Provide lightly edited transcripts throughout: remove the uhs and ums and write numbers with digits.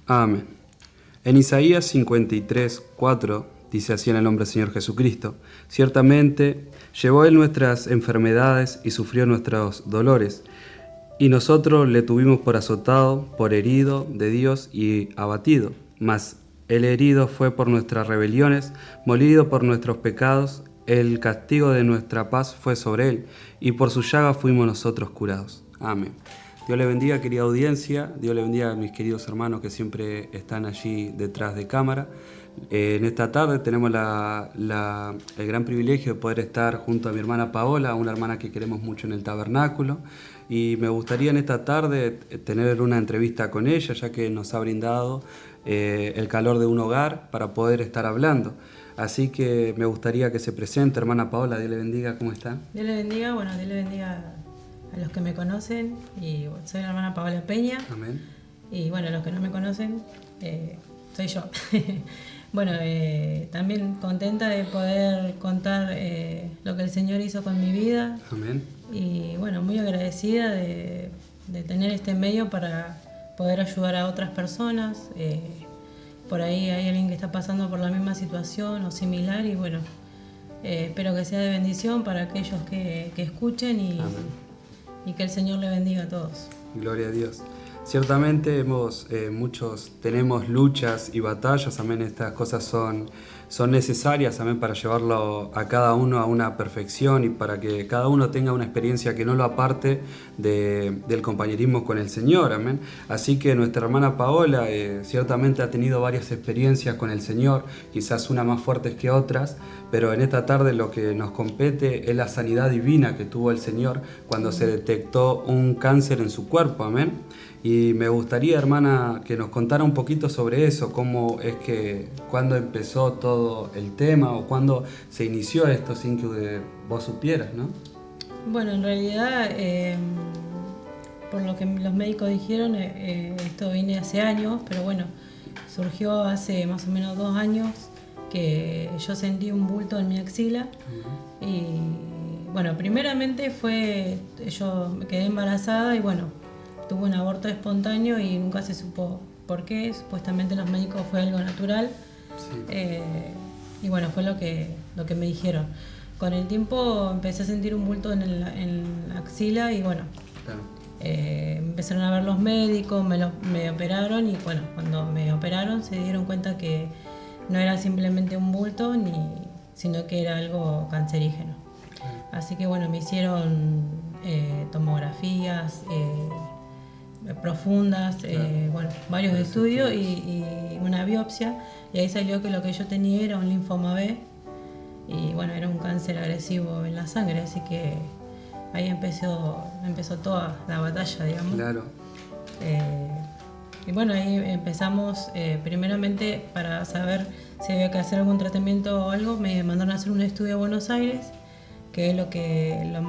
Amén. En Isaías 53:4 dice así en el nombre del Señor Jesucristo: ciertamente llevó Él nuestras enfermedades y sufrió nuestros dolores, y nosotros le tuvimos por azotado, por herido de Dios y abatido. Mas el herido fue por nuestras rebeliones, molido por nuestros pecados, el castigo de nuestra paz fue sobre Él, y por su llaga fuimos nosotros curados. Amén. Dios le bendiga, querida audiencia. Dios le bendiga a mis queridos hermanos que siempre están allí detrás de cámara. En esta tarde tenemos el gran privilegio de poder estar junto a mi hermana Paola, una hermana que queremos mucho en el tabernáculo. Y me gustaría en esta tarde tener una entrevista con ella, ya que nos ha brindado el calor de un hogar para poder estar hablando. Así que me gustaría que se presente, hermana Paola. Dios le bendiga, ¿cómo está? Dios le bendiga, Dios le bendiga a los que me conocen. Y soy la hermana Paola Peña. Amén. Y a los que no me conocen, soy yo. También contenta de poder contar lo que el Señor hizo con mi vida. Amén. Y muy agradecida de tener este medio para poder ayudar a otras personas. Por ahí hay alguien que está pasando por la misma situación o similar y espero que sea de bendición para aquellos que escuchen y que el Señor le bendiga a todos. Gloria a Dios. Ciertamente muchos tenemos luchas y batallas, amén. Estas cosas son necesarias, amén, para llevarlo a cada uno a una perfección y para que cada uno tenga una experiencia que no lo aparte del compañerismo con el Señor, amén. Así que nuestra hermana Paola ciertamente ha tenido varias experiencias con el Señor, quizás unas más fuertes que otras, pero en esta tarde lo que nos compete es la sanidad divina que tuvo el Señor cuando se detectó un cáncer en su cuerpo, amén. Y me gustaría, hermana, que nos contara un poquito sobre eso, cuándo empezó todo el tema o cuándo se inició esto sin que vos supieras, ¿no? En realidad, por lo que los médicos dijeron, esto viene hace años, pero surgió hace más o menos 2 años que yo sentí un bulto en mi axila. Uh-huh. Y primeramente yo me quedé embarazada y tuve un aborto espontáneo y nunca se supo por qué. Supuestamente los médicos fue algo natural. Sí. Fue lo que me dijeron. Con el tiempo empecé a sentir un bulto en la axila y claro. Empezaron a ver los médicos, me operaron y cuando me operaron se dieron cuenta que no era simplemente un bulto sino que era algo cancerígeno. Claro. Así que me hicieron tomografías profundas, claro. Varios estudios y una biopsia, y ahí salió que lo que yo tenía era un linfoma B y era un cáncer agresivo en la sangre, así que ahí empezó toda la batalla, digamos. Claro. Ahí empezamos, primeramente para saber si había que hacer algún tratamiento o algo, me mandaron a hacer un estudio a Buenos Aires, que es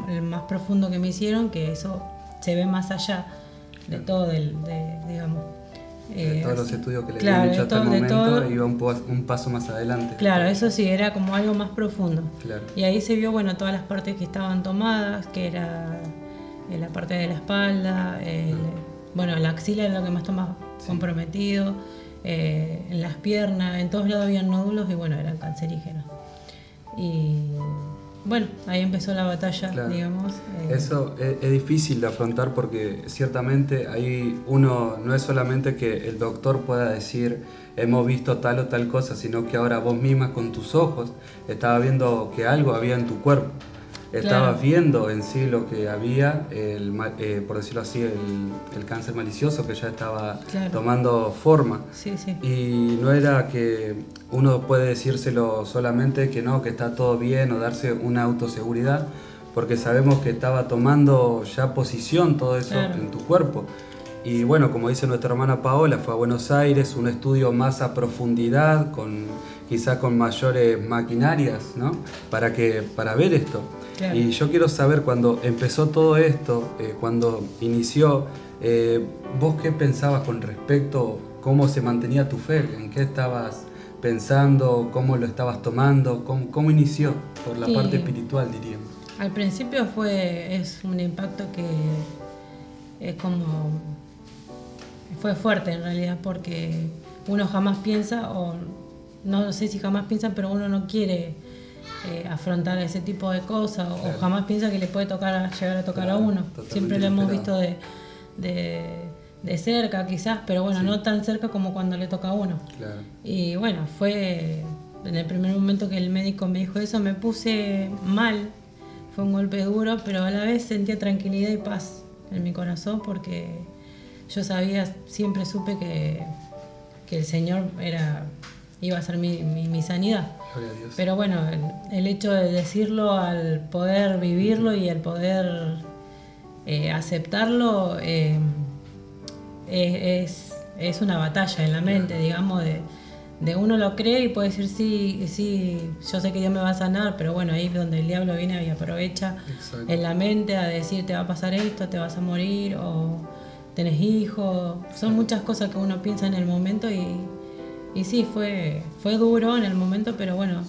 el más profundo que me hicieron, que eso se ve más allá de todo, digamos. De todos los estudios que le habían hecho hasta el momento, iba un paso más adelante. Claro, eso sí, era como algo más profundo. Claro. Y ahí se vio, todas las partes que estaban tomadas, que era la parte de la espalda, la axila era lo que más estaba comprometido, en las piernas, en todos lados había nódulos y eran cancerígenos. Y ahí empezó la batalla, claro. Digamos. Eso es difícil de afrontar porque ciertamente ahí uno no es solamente que el doctor pueda decir hemos visto tal o tal cosa, sino que ahora vos misma con tus ojos estabas viendo que algo había en tu cuerpo. Estabas claro. Viendo en sí lo que había, por decirlo así, el cáncer malicioso que ya estaba claro. Tomando forma. Sí, sí. Y no era que uno puede decírselo solamente que no, que está todo bien o darse una autoseguridad, porque sabemos que estaba tomando ya posición todo eso claro. En tu cuerpo. Y como dice nuestra hermana Paola, fue a Buenos Aires, un estudio más a profundidad, quizás con mayores maquinarias, ¿no? Para ver esto. Claro. Y yo quiero saber, cuando empezó todo esto, cuando inició, ¿vos qué pensabas con respecto a cómo se mantenía tu fe? ¿En qué estabas pensando? ¿Cómo lo estabas tomando? ¿Cómo inició? Por la parte espiritual, diríamos. Al principio es un impacto que es como fue fuerte en realidad, porque uno jamás piensa, o no sé si jamás piensa, pero uno no quiere afrontar ese tipo de cosas, Claro. o jamás piensa que le puede llegar a tocar a Claro, uno. totalmente Siempre lo hemos inesperado. visto de cerca quizás, pero bueno, Sí. no tan cerca como cuando le toca a uno. Claro. Y bueno, fue en el primer momento que el médico me dijo eso, me puse mal, fue un golpe duro, pero a la vez sentía tranquilidad y paz en mi corazón, porque yo sabía, siempre supe que el Señor iba a ser mi sanidad. Gloria a Dios. Pero bueno, el hecho de decirlo, al poder vivirlo y al poder aceptarlo, es una batalla en la mente, Claro. digamos, de uno lo cree y puede decir sí, sí, yo sé que Dios me va a sanar, pero bueno, ahí es donde el diablo viene y aprovecha Exacto. en la mente a decir te va a pasar esto, te vas a morir o tenés hijos. Son muchas cosas que uno piensa en el momento y sí, fue duro en el momento, pero bueno,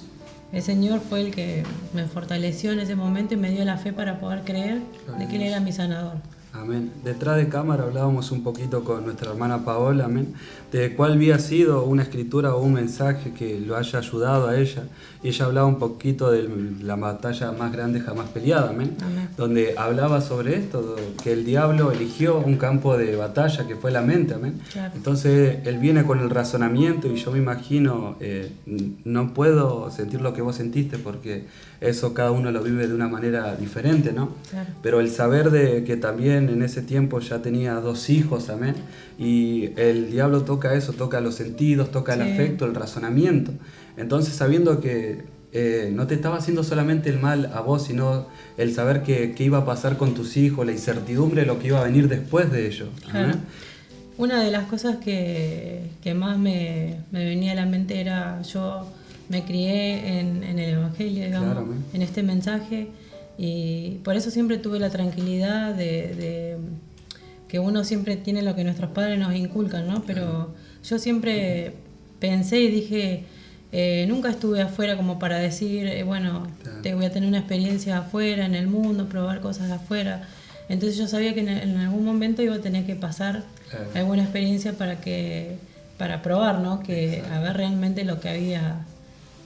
el Señor fue el que me fortaleció en ese momento y me dio la fe para poder creer de que Él era mi sanador. Amén. Detrás de cámara hablábamos un poquito con nuestra hermana Paola, amén, de cuál había sido una escritura o un mensaje que lo haya ayudado a ella. Y ella hablaba un poquito de la batalla más grande jamás peleada, amén, Amén. donde hablaba sobre esto, que el diablo eligió un campo de batalla que fue la mente, amén. Claro. Entonces él viene con el razonamiento y yo me imagino, no puedo sentir lo que vos sentiste porque eso cada uno lo vive de una manera diferente, ¿no? Claro. Pero el saber de que también en ese tiempo ya tenía 2 hijos, amén, y el diablo toca eso, toca los sentidos, toca el Sí. afecto, el razonamiento. Entonces sabiendo que no te estaba haciendo solamente el mal a vos, sino el saber que iba a pasar con tus hijos, la incertidumbre de lo que iba a venir después de ello. Claro. Amén. Una de las cosas que más me venía a la mente era, yo me crié en el Evangelio, digamos, Claro, amén. en este mensaje, y por eso siempre tuve la tranquilidad de que uno siempre tiene lo que nuestros padres nos inculcan, ¿no? Pero yo siempre pensé y dije, nunca estuve afuera como para decir, bueno, Claro. te voy a tener una experiencia afuera, en el mundo, probar cosas de afuera. Entonces yo sabía que en algún momento iba a tener que pasar Claro. alguna experiencia para probar, ¿no? Que a ver realmente lo que había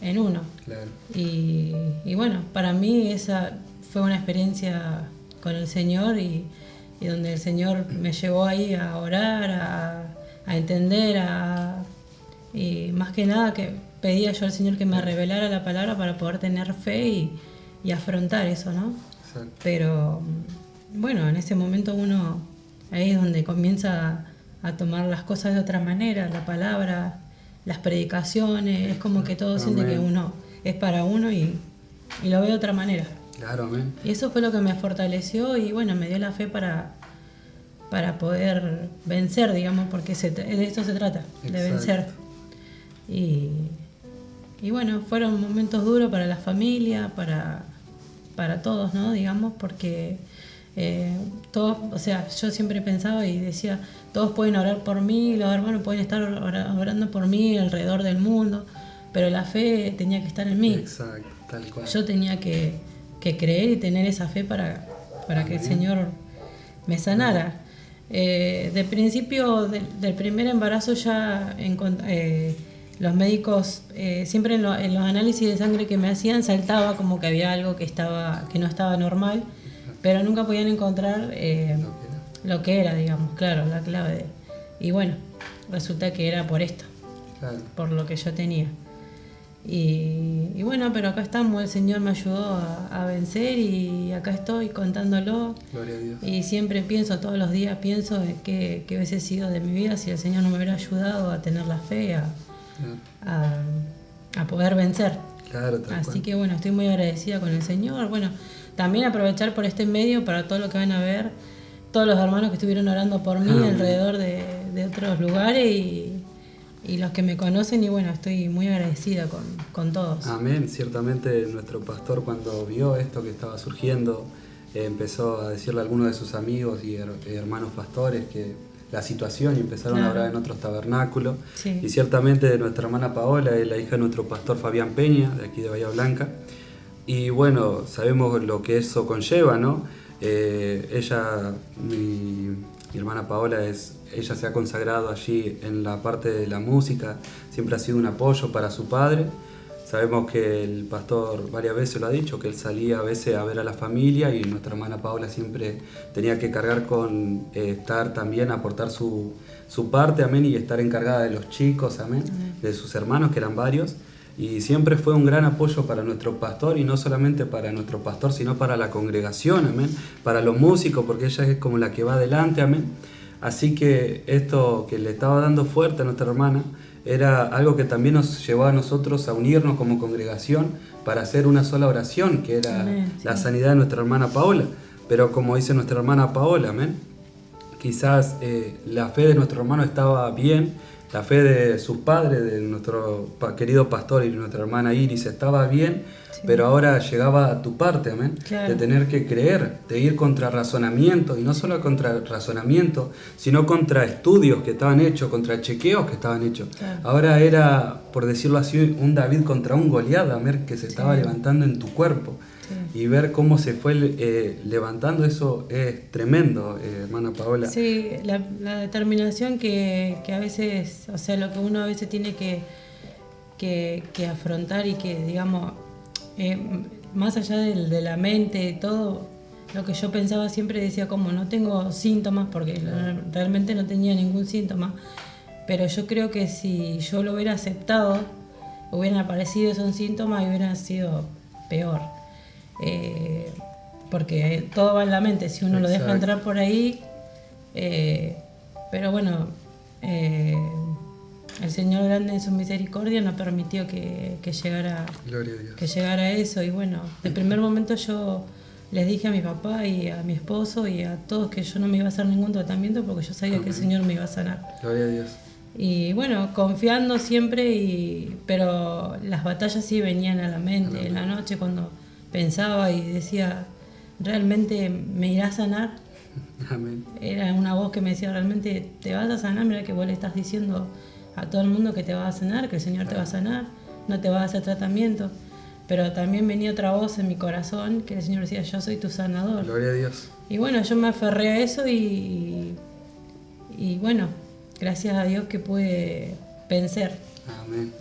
en uno. Claro. Y bueno, para mí esa fue una experiencia con el Señor y donde el Señor me llevó ahí a orar, a entender, y más que nada que pedía yo al Señor que me revelara la palabra para poder tener fe y afrontar eso, ¿no? Exacto. Pero bueno, en ese momento uno ahí es donde comienza a tomar las cosas de otra manera, la palabra, las predicaciones, es como que todo siente que Amén. uno es para uno y lo ve de otra manera. Claro, amén. Y eso fue lo que me fortaleció y bueno, me dio la fe para poder vencer, digamos, porque de esto se trata, de Exacto. vencer. Y bueno, fueron momentos duros para la familia, para todos, ¿no? Digamos, porque todos, o sea, yo siempre pensaba y decía, todos pueden orar por mí, los hermanos pueden estar orando por mí alrededor del mundo, pero la fe tenía que estar en mí. Exacto, tal cual. Yo tenía que creer y tener esa fe para que el Señor me sanara. De principio del primer embarazo ya los médicos, siempre en los análisis de sangre que me hacían saltaba como que había algo que no estaba normal, pero nunca podían encontrar lo que era, digamos, claro, la clave. Y bueno, resulta que era por esto, Claro. por lo que yo tenía. Y bueno, pero acá estamos, el Señor me ayudó a vencer y acá estoy contándolo. Gloria a Dios. Y siempre pienso, todos los días pienso de qué hubiese sido de mi vida si el Señor no me hubiera ayudado a tener la fe, a poder vencer. Claro, tal Así cual. que bueno, estoy muy agradecida con el Señor. Bueno, también aprovechar por este medio para todo lo que van a ver, todos los hermanos que estuvieron orando por mí Amén. alrededor de otros lugares y los que me conocen, y bueno, estoy muy agradecida con todos. Amén. Ciertamente nuestro pastor cuando vio esto que estaba surgiendo, empezó a decirle a algunos de sus amigos y hermanos pastores que la situación y empezaron a Claro. orar en otros tabernáculos. Sí. Y ciertamente nuestra hermana Paola es la hija de nuestro pastor Fabián Peña, de aquí de Bahía Blanca. Y bueno, sabemos lo que eso conlleva, ¿no? Ella, Mi hermana Paola ella se ha consagrado allí en la parte de la música, siempre ha sido un apoyo para su padre. Sabemos que el pastor varias veces lo ha dicho, que él salía a veces a ver a la familia y nuestra hermana Paola siempre tenía que cargar con estar también, aportar su parte, amén, y estar encargada de los chicos, amén, de sus hermanos, que eran varios. Y siempre fue un gran apoyo para nuestro pastor, y no solamente para nuestro pastor, sino para la congregación, amén, para los músicos, porque ella es como la que va adelante, amén. Así que esto que le estaba dando fuerte a nuestra hermana era algo que también nos llevó a nosotros a unirnos como congregación para hacer una sola oración, que era Amén, la sí. sanidad de nuestra hermana Paola. Pero como dice nuestra hermana Paola, amén, quizás la fe de nuestro hermano estaba bien, la fe de sus padres, de nuestro querido pastor y nuestra hermana Iris estaba bien, Sí. pero ahora llegaba a tu parte, amén, Claro. de tener que creer, de ir contra razonamiento, y no solo contra razonamiento, sino contra estudios que estaban hechos, contra chequeos que estaban hechos. Claro. Ahora era, por decirlo así, un David contra un Goliat, amén, que se estaba Sí. levantando en tu cuerpo. Sí. Y ver cómo se fue levantando, eso es tremendo, hermana Paola. Sí, la determinación que a veces, o sea, lo que uno a veces tiene que afrontar y que, digamos, más allá de la mente y todo, lo que yo pensaba siempre decía como no tengo síntomas, porque realmente no tenía ningún síntoma, pero yo creo que si yo lo hubiera aceptado, hubieran aparecido esos síntomas y hubieran sido peor. Porque todo va en la mente, si uno lo deja Exacto. entrar por ahí, pero bueno, el Señor grande en su misericordia no permitió que llegara Gloria a Dios. que llegara a eso. Y bueno, de primer momento yo les dije a mi papá y a mi esposo y a todos que yo no me iba a hacer ningún tratamiento porque yo sabía que el Señor me iba a sanar. Gloria a Dios. Y bueno, confiando siempre, pero las batallas sí venían a la mente. En la noche cuando pensaba y decía, ¿realmente me irá a sanar? Amén. Era una voz que me decía, ¿realmente te vas a sanar? Mira que vos le estás diciendo a todo el mundo que te va a sanar, que el Señor te va a sanar, no te va a hacer tratamiento. Pero también venía otra voz en mi corazón que el Señor decía, yo soy tu sanador. Gloria a Dios. Y bueno, yo me aferré a eso y bueno, gracias a Dios que pude vencer. Amén.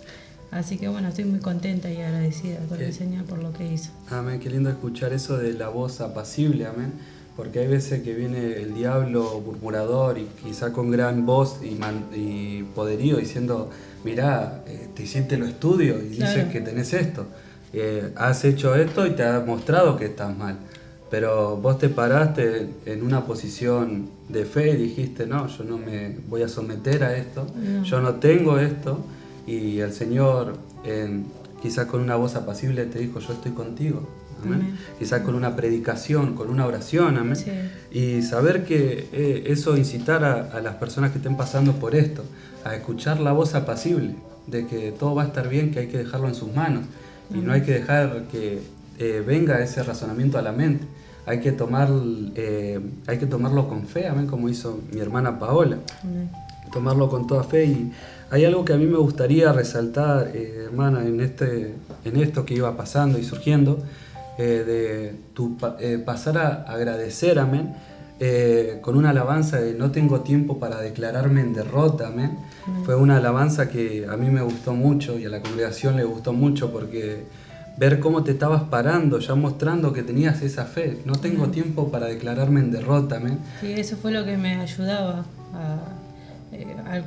Así que bueno, estoy muy contenta y agradecida con Qué- el Señor por lo que hizo. Amén. Qué lindo escuchar eso de la voz apacible, amén. Porque hay veces que viene el diablo murmurador y quizá con gran voz y poderío diciendo, mirá, te hiciste los estudios y Claro. dices que tenés esto. Has hecho esto y te ha mostrado que estás mal. Pero vos te paraste en una posición de fe y dijiste, no, yo no me voy a someter a esto, No. yo no tengo esto. Y el Señor, quizás con una voz apacible, te dijo, yo estoy contigo. Amén. Amén. Quizás con una predicación, con una oración, amén. Sí. Y saber que eso incitar a las personas que estén pasando por esto, a escuchar la voz apacible, de que todo va a estar bien, que hay que dejarlo en sus manos. Y no hay que dejar que venga ese razonamiento a la mente. Hay que tomarlo con fe, amén, como hizo mi hermana Paola. Amén. Tomarlo con toda fe. Y hay algo que a mí me gustaría resaltar, hermana, en esto que iba pasando y surgiendo, de pasar a agradecer, amén, con una alabanza de no tengo tiempo para declararme en derrota, amén. Fue una alabanza que a mí me gustó mucho y a la congregación le gustó mucho, porque ver cómo te estabas parando, ya mostrando que tenías esa fe. No tengo tiempo para declararme en derrota, amén. Sí, eso fue lo que me ayudaba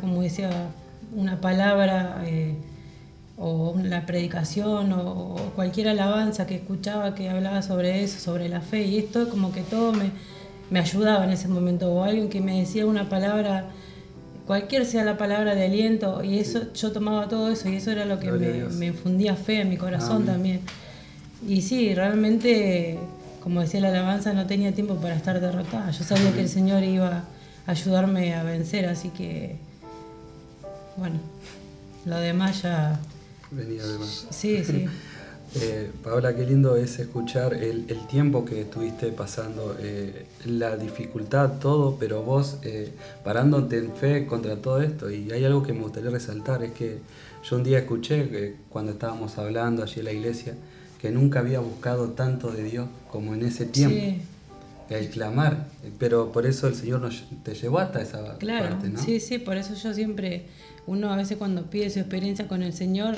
como decía, una palabra o la predicación o cualquier alabanza que escuchaba que hablaba sobre eso, sobre la fe. Y esto como que todo me ayudaba en ese momento. O alguien que me decía una palabra, cualquier sea la palabra de aliento, y eso yo tomaba todo eso y eso era lo que Gloria a Dios. me infundía fe en mi corazón. Amén. También. Y sí, realmente, como decía la alabanza, no tenía tiempo para estar derrotada. Yo sabía que el Señor iba a ayudarme a vencer, así que, bueno, lo demás ya... Venía de más. Sí, sí. Paola, qué lindo es escuchar el tiempo que estuviste pasando, la dificultad, todo, pero vos parándote en fe contra todo esto. Y hay algo que me gustaría resaltar, es que yo un día escuché, cuando estábamos hablando allí en la iglesia, que nunca había buscado tanto de Dios como en ese tiempo. Sí, el clamar, pero por eso el Señor te llevó hasta esa Claro, parte, ¿no? sí, sí, por eso yo siempre, uno a veces cuando pide su experiencia con el Señor,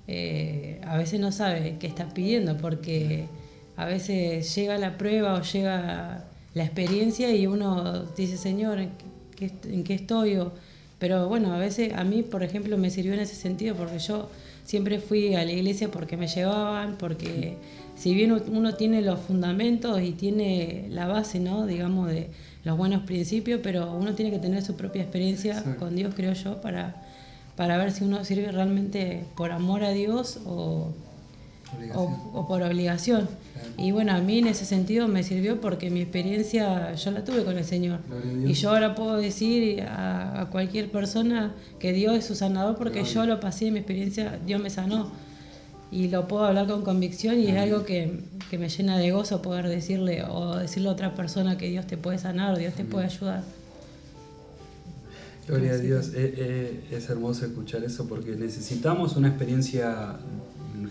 a veces no sabe qué está pidiendo, porque a veces llega la prueba o llega la experiencia y uno dice, Señor, ¿en qué estoy? Pero bueno, a veces a mí, por ejemplo, me sirvió en ese sentido, porque yo siempre fui a la iglesia porque me llevaban, porque si bien uno tiene los fundamentos y tiene la base, ¿no?, digamos, de los buenos principios, pero uno tiene que tener su propia experiencia con Dios, creo yo, para ver si uno sirve realmente por amor a Dios o por obligación. Claro. Y bueno, a mí en ese sentido me sirvió porque mi experiencia yo la tuve con el Señor. Y yo ahora puedo decir a cualquier persona que Dios es su sanador porque yo lo pasé, mi experiencia, Dios me sanó. Y lo puedo hablar con convicción y es algo que me llena de gozo poder decirle a otra persona que Dios te puede sanar, Dios te puede ayudar. Gloria a Dios, es hermoso escuchar eso porque necesitamos una experiencia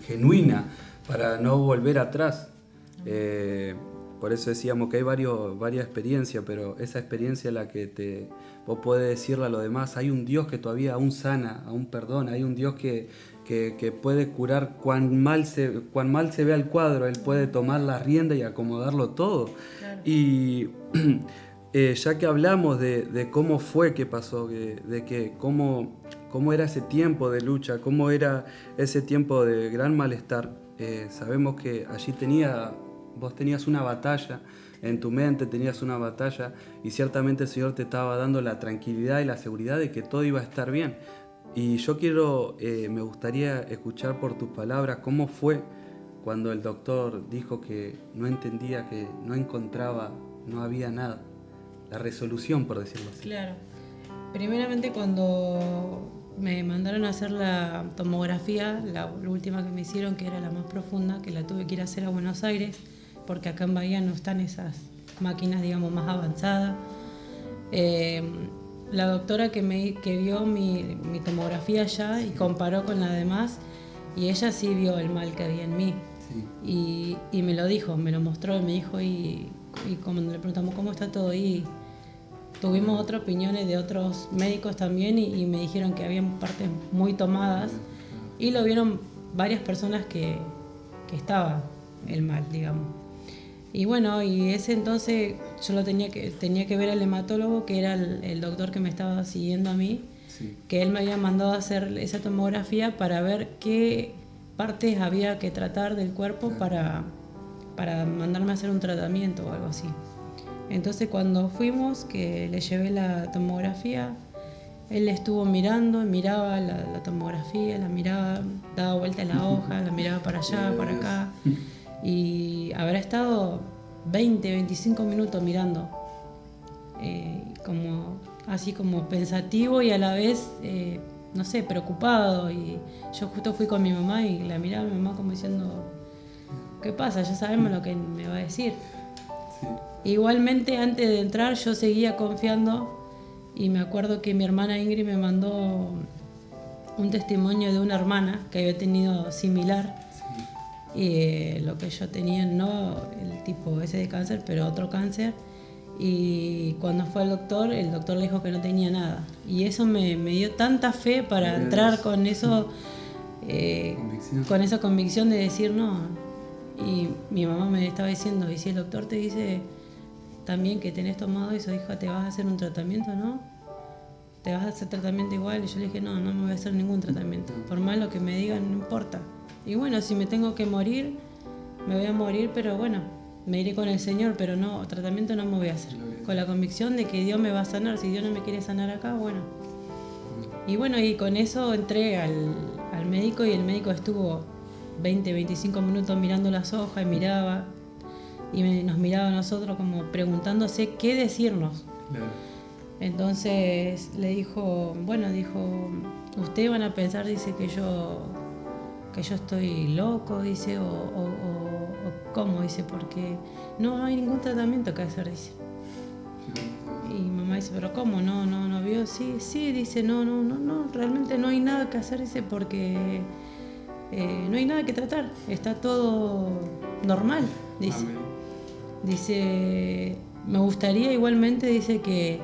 genuina para no volver atrás. Por eso decíamos que hay varias experiencias, pero esa experiencia es la que vos podés decirle a los demás. Hay un Dios que todavía aún sana, aún perdona, hay un Dios que puede curar cuán mal se vea el cuadro, Él puede tomar la rienda y acomodarlo todo. Claro. Y ya que hablamos de cómo fue que pasó, cómo era ese tiempo de lucha, cómo era ese tiempo de gran malestar, sabemos que allí vos tenías una batalla en tu mente, tenías una batalla y ciertamente el Señor te estaba dando la tranquilidad y la seguridad de que todo iba a estar bien. Y yo me gustaría escuchar por tus palabras cómo fue cuando el doctor dijo que no entendía, que no encontraba, no había nada. La resolución, por decirlo así. Claro. Primeramente cuando me mandaron a hacer la tomografía, la última que me hicieron, que era la más profunda, que la tuve que ir a hacer a Buenos Aires, porque acá en Bahía no están esas máquinas, digamos, más avanzadas. La doctora que vio mi tomografía allá y comparó con la demás, y ella sí vio el mal que había en mí. Sí. Y me lo dijo, me lo mostró y me dijo, y cuando le preguntamos cómo está todo ahí, tuvimos otras opiniones de otros médicos también y me dijeron que habían partes muy tomadas y lo vieron varias personas que estaba el mal, digamos. Y bueno, y ese entonces yo tenía que ver al hematólogo, que era el doctor que me estaba siguiendo a mí, sí, que él me había mandado a hacer esa tomografía para ver qué partes había que tratar del cuerpo, claro, para mandarme a hacer un tratamiento o algo así. Entonces cuando fuimos, que le llevé la tomografía, él estuvo miraba la tomografía, la miraba, daba vuelta la hoja, la miraba para allá, para acá, y habrá estado 25 minutos mirando, así como pensativo y a la vez, no sé, preocupado. Y yo justo fui con mi mamá y la miraba a mi mamá como diciendo, ¿qué pasa? Ya sabemos lo que me va a decir. Sí. Igualmente, antes de entrar, yo seguía confiando y me acuerdo que mi hermana Ingrid me mandó un testimonio de una hermana que había tenido similar, sí, y lo que yo tenía, no el tipo ese de cáncer, pero otro cáncer. Y cuando fue al doctor, el doctor le dijo que no tenía nada. Y eso me dio tanta fe para entrar con eso, con esa convicción de decir no. Y mi mamá me estaba diciendo, y si el doctor te dice también que tenés tomado eso, hija, ¿te vas a hacer un tratamiento, no? ¿Te vas a hacer tratamiento igual? Y yo le dije, no me voy a hacer ningún tratamiento. Por más lo que me digan, no importa. Y bueno, si me tengo que morir, me voy a morir, pero bueno, me iré con el Señor, pero no, tratamiento no me voy a hacer. Con la convicción de que Dios me va a sanar. Si Dios no me quiere sanar acá, bueno. Y bueno, y con eso entré al médico y el médico estuvo 25 minutos mirando las hojas y miraba. Y nos miraba a nosotros como preguntándose qué decirnos. Claro. Entonces le dijo, ustedes van a pensar, dice, que yo estoy loco, dice, o cómo, dice, porque no hay ningún tratamiento que hacer, dice. Y mamá dice, pero ¿cómo? ¿No vio? Sí, dice, no, realmente no hay nada que hacer, dice, porque no hay nada que tratar, está todo normal, dice. Amén. Dice, me gustaría igualmente, dice que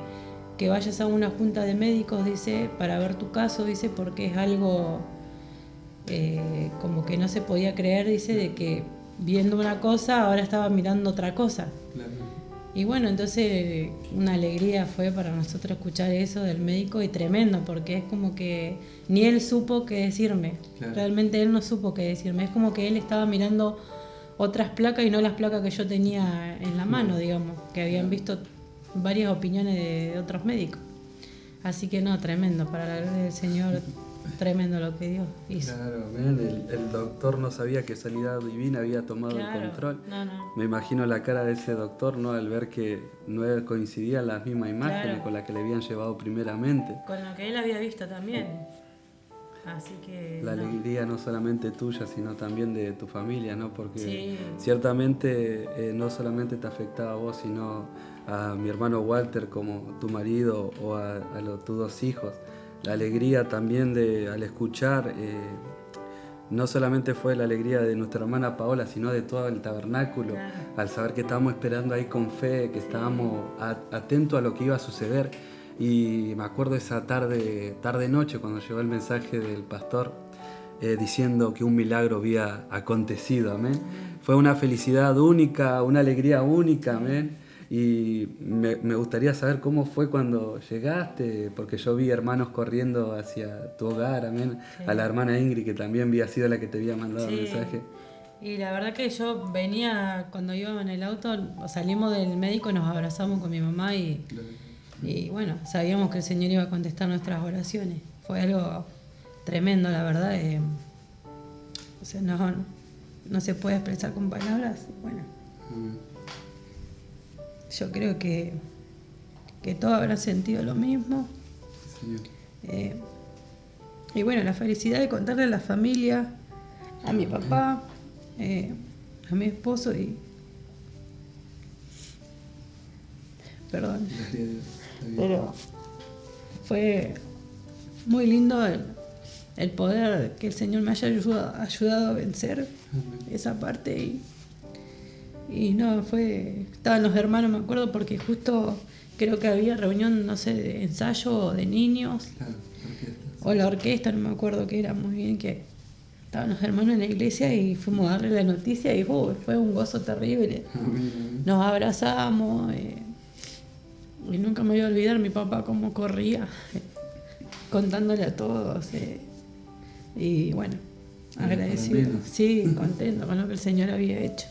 vayas a una junta de médicos, dice, para ver tu caso, dice, porque es algo como que no se podía creer, dice, de que viendo una cosa ahora estaba mirando otra cosa. Claro. Y bueno, entonces una alegría fue para nosotros escuchar eso del médico y tremendo, porque es como que ni él supo qué decirme. Claro. Realmente él no supo qué decirme. Es como que él estaba mirando otras placas y no las placas que yo tenía en la mano, digamos, que habían visto varias opiniones de otros médicos. Así que no, tremendo, para la gloria del Señor, tremendo lo que Dios hizo. Claro, el doctor no sabía que Sanidad Divina había tomado el control. No. Me imagino la cara de ese doctor, ¿no? Al ver que no coincidían las mismas imágenes Claro. con las que le habían llevado primeramente. Con lo que él había visto también. Así que La alegría no solamente tuya, sino también de tu familia, ¿no? Porque sí. ciertamente no solamente te afectaba a vos, sino a mi hermano Walter como tu marido o a tus dos hijos. La alegría también al escuchar, no solamente fue la alegría de nuestra hermana Paola, sino de todo el tabernáculo, Claro. al saber que estábamos esperando ahí con fe, que estábamos atentos a lo que iba a suceder. Y me acuerdo esa tarde-noche cuando llegó el mensaje del pastor diciendo que un milagro había acontecido, amén. Fue una felicidad única, una alegría única, amén. Y me gustaría saber cómo fue cuando llegaste, porque yo vi hermanos corriendo hacia tu hogar, amén. Sí. A la hermana Ingrid, que también había sido la que te había mandado el mensaje. Y la verdad que yo venía, cuando iba en el auto, salimos del médico, nos abrazamos con mi mamá y bueno, sabíamos que el Señor iba a contestar nuestras oraciones. Fue algo tremendo, la verdad. O sea, no se puede expresar con palabras. Bueno, yo creo que todos habrán sentido lo mismo. Sí. Y bueno, la felicidad de contarle a la familia, a mi papá, a mi esposo y... Perdón. Pero fue muy lindo el poder que el Señor me haya ayudado a vencer esa parte. Y no, estaban los hermanos, me acuerdo, porque justo creo que había reunión, no sé, de ensayo de niños. Claro, o la orquesta, no me acuerdo qué era muy bien, que estaban los hermanos en la iglesia y fuimos a darle la noticia y fue un gozo terrible. Nos abrazamos y nunca me voy a olvidar mi papá cómo corría contándole a todos y bueno, agradecido, sí, contento con lo que el Señor había hecho.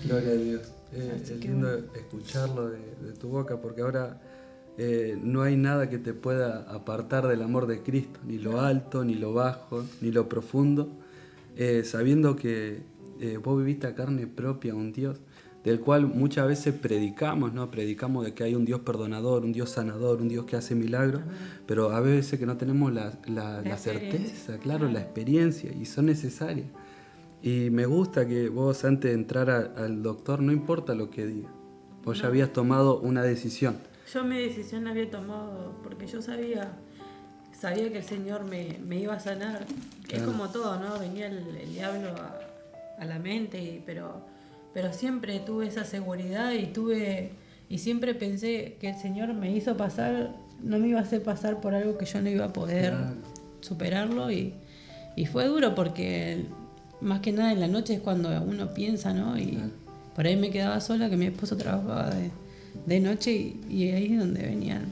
Gloria a Dios. Es lindo escucharlo de tu boca, porque ahora no hay nada que te pueda apartar del amor de Cristo, ni lo alto, ni lo bajo, ni lo profundo, sabiendo que vos viviste a carne propia un Dios del cual muchas veces predicamos, ¿no? Predicamos de que hay un Dios perdonador, un Dios sanador, un Dios que hace milagros, pero a veces que no tenemos la certeza, claro, la experiencia, y son necesarias. Y me gusta que vos antes de entrar al doctor, no importa lo que diga, vos ya habías tomado una decisión. Yo mi decisión la había tomado porque yo sabía que el Señor me iba a sanar. Claro. Es como todo, ¿no? Venía el diablo a la mente, pero siempre tuve esa seguridad y siempre pensé que el Señor me hizo pasar, no me iba a hacer pasar por algo que yo no iba a poder superarlo y fue duro porque más que nada en la noche es cuando uno piensa, ¿no? Y por ahí me quedaba sola, que mi esposo trabajaba de noche y ahí es donde venían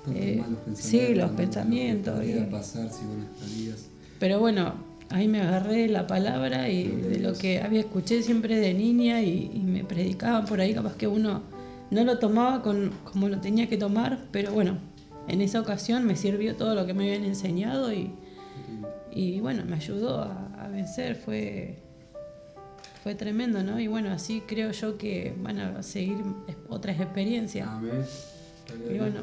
los pensamientos. Pasar, si vos estarías. Pero bueno, ahí me agarré la palabra y de lo que había escuché siempre de niña y me predicaban por ahí, capaz que uno no lo tomaba como lo tenía que tomar, pero bueno, en esa ocasión me sirvió todo lo que me habían enseñado y bueno, me ayudó a vencer, fue tremendo, ¿no? Y bueno, así creo yo que van a seguir otras experiencias. Amén. Y bueno,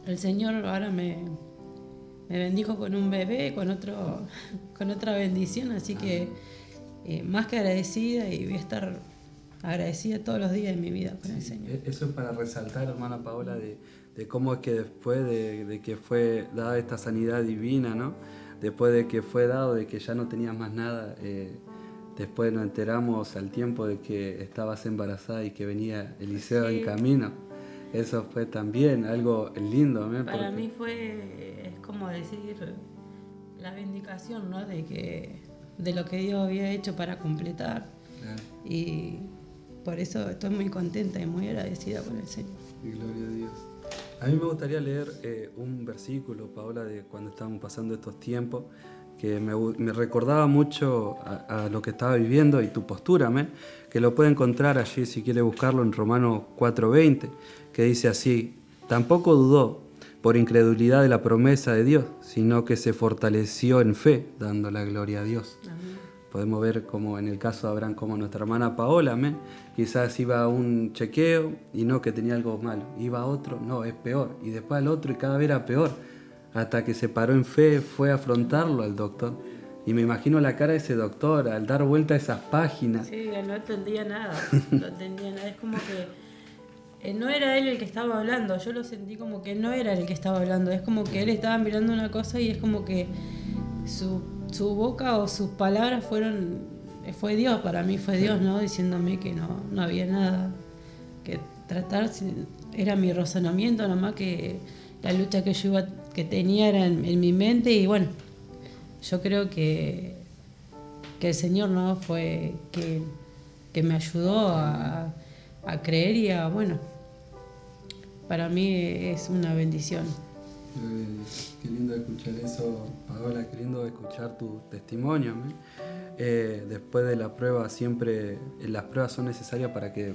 el Señor ahora me bendijo con un bebé, con otra bendición, así que más que agradecida y voy a estar agradecida todos los días de mi vida con el Señor. Eso es para resaltar, hermana Paola, de cómo es que después de que fue dada esta sanidad divina, ¿no? Después de que fue dado, de que ya no tenías más nada, Después nos enteramos al tiempo de que estabas embarazada y que venía Eliseo Sí. en camino. Eso fue también algo lindo. Para mí es como decir la vindicación, ¿no? De lo que Dios había hecho para completar. Claro. Y por eso estoy muy contenta y muy agradecida con el Señor. Y gloria a Dios. A mí me gustaría leer un versículo, Paola, de cuando estábamos pasando estos tiempos, que me recordaba mucho a lo que estaba viviendo y tu postura, que lo puede encontrar allí si quiere buscarlo en Romanos 4:20, que dice así: tampoco dudó por incredulidad de la promesa de Dios, sino que se fortaleció en fe, dando la gloria a Dios. Amén. Podemos ver como en el caso de Abraham, como nuestra hermana Paola, quizás iba a un chequeo y no que tenía algo malo, iba a otro, no, es peor, y después al otro y cada vez era peor, hasta que se paró en fe, fue a afrontarlo al doctor. Y me imagino la cara de ese doctor al dar vuelta a esas páginas. Sí, no entendía nada, no entendía nada, es como que no era él el que estaba hablando, yo lo sentí como que no era el que estaba hablando, es como que él estaba mirando una cosa y es como que su boca o sus palabras fue Dios, para mí fue Dios, ¿no? Diciéndome que no había nada que tratar, era mi razonamiento nomás, que la lucha que tenía era en mi mente. Y bueno, yo creo que el Señor, ¿no? Fue que me ayudó a creer y bueno, para mí es una bendición. Qué lindo escuchar eso, Paola, qué lindo escuchar tu testimonio. Después de la prueba, siempre las pruebas son necesarias para que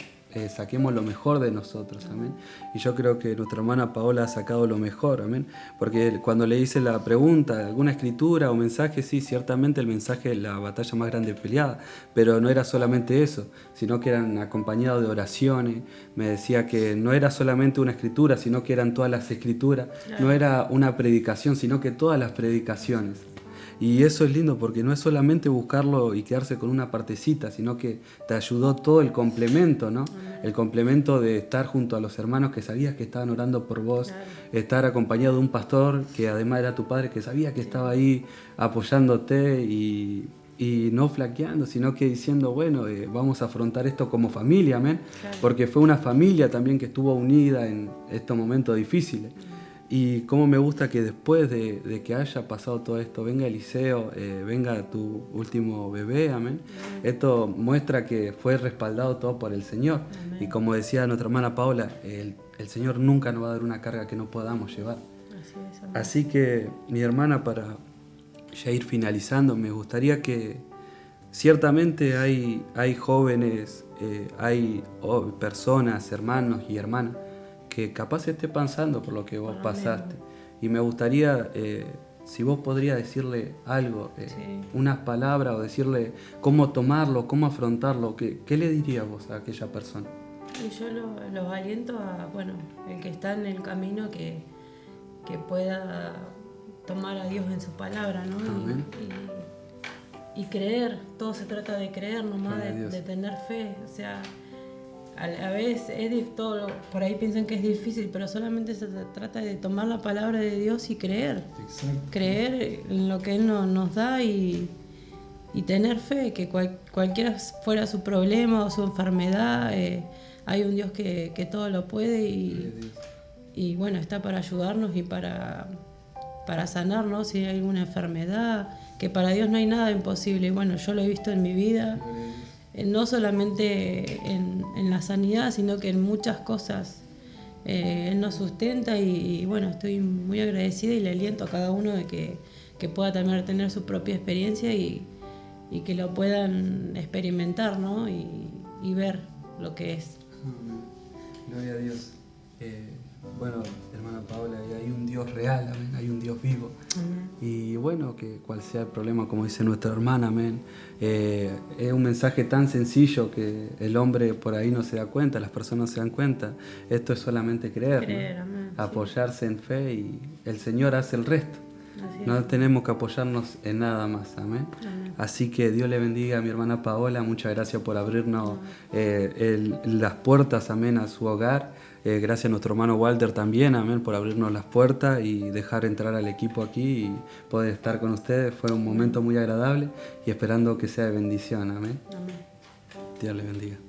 saquemos lo mejor de nosotros, amén. Y yo creo que nuestra hermana Paola ha sacado lo mejor, amén. Porque cuando le hice la pregunta, alguna escritura o mensaje, sí, ciertamente el mensaje es la batalla más grande peleada, pero no era solamente eso, sino que eran acompañados de oraciones. Me decía que no era solamente una escritura, sino que eran todas las escrituras. Claro. No era una predicación, sino que todas las predicaciones. Y eso es lindo porque no es solamente buscarlo y quedarse con una partecita, sino que te ayudó todo el complemento, ¿no? El complemento de estar junto a los hermanos que sabías que estaban orando por vos, Claro. estar acompañado de un pastor que además era tu padre, que sabía que estaba ahí apoyándote y no flaqueando, sino que diciendo, bueno, vamos a afrontar esto como familia, amén. Claro. Porque fue una familia también que estuvo unida en estos momentos difíciles. Y cómo me gusta que después de que haya pasado todo esto, venga Eliseo, venga tu último bebé, amén. Esto muestra que fue respaldado todo por el Señor. Amén. Y como decía nuestra hermana Paola, el Señor nunca nos va a dar una carga que no podamos llevar. Así es, amén. Así que, mi hermana, para ya ir finalizando, me gustaría que ciertamente hay jóvenes, hay personas, hermanos y hermanas, que capaz esté pasando por lo que vos pasaste. Y me gustaría, si vos podrías decirle algo, Sí. unas palabras, o decirle cómo tomarlo, cómo afrontarlo, ¿qué le dirías vos a aquella persona? Y yo los aliento a, bueno, el que está en el camino que pueda tomar a Dios en su palabra, ¿no? Amén. Y creer, todo se trata de creer nomás, Gloria a Dios. de tener fe, o sea, a veces por ahí piensan que es difícil, pero solamente se trata de tomar la palabra de Dios y creer. Exacto. Creer en lo que Él nos da y tener fe, que cualquiera fuera su problema o su enfermedad, hay un Dios que todo lo puede y bueno, está para ayudarnos y para sanarnos si hay alguna enfermedad, que para Dios no hay nada imposible. Y bueno, yo lo he visto en mi vida, no solamente en la sanidad, sino que en muchas cosas Él nos sustenta y bueno, estoy muy agradecida y le aliento a cada uno de que pueda también tener su propia experiencia y que lo puedan experimentar, ¿no? Y ver lo que es. Amén. Gloria a Dios. Bueno, hermana Paola, hay un Dios real, amén, hay un Dios vivo. Amén. Y bueno, que cual sea el problema, como dice nuestra hermana, amén, es un mensaje tan sencillo que el hombre por ahí no se da cuenta, las personas no se dan cuenta. Esto es solamente creer, ¿no? Amén, Apoyarse en fe y el Señor hace el resto. Así No tenemos que apoyarnos en nada más, amén. Amén. Así que Dios le bendiga a mi hermana Paola, muchas gracias por abrirnos las puertas, amén, a su hogar. Gracias a nuestro hermano Walter también, amén, por abrirnos las puertas y dejar entrar al equipo aquí y poder estar con ustedes. Fue un momento muy agradable y esperando que sea de bendición, amén. Amén. Dios le bendiga.